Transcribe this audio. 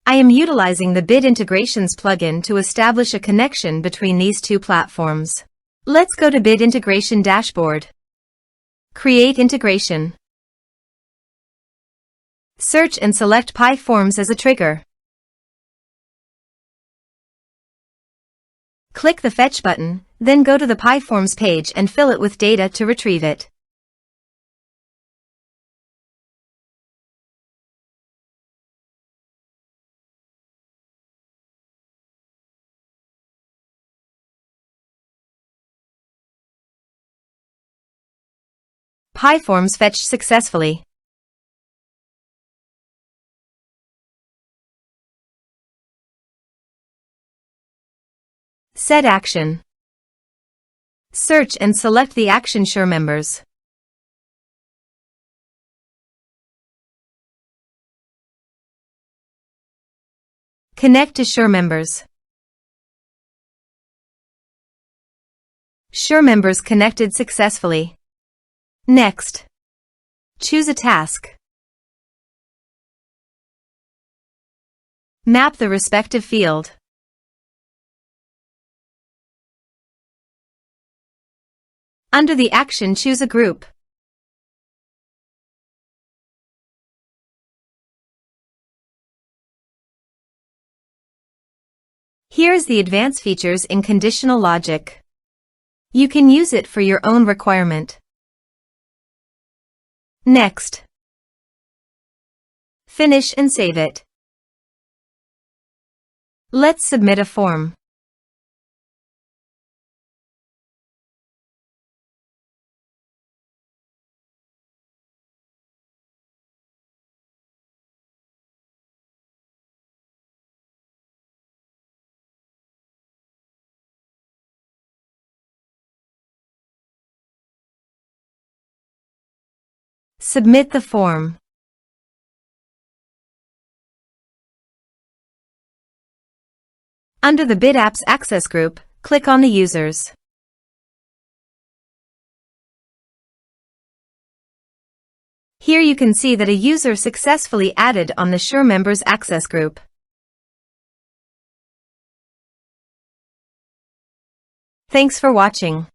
I am utilizing the Bid Integrations plugin to establish a connection between these two platforms. Let's go to Bid Integration Dashboard. Create integration. Search and select PyForms as a trigger. Click the Fetch button, then go to the PyForms page and fill it with data to retrieve it. PyForms fetched successfully. Set action. Search and select the action SureMembers. Connect to SureMembers. SureMembers connected successfully. Next, choose a task. Map the respective field. Under the action, choose a group. Here's the advanced features in conditional logic. You can use it for your own requirement. Next. Finish and save it. Let's submit a form. Submit the form. Under the Bid Apps Access group, click on the users. Here you can see that a user successfully added on the SureMembers Access group. Thanks for watching.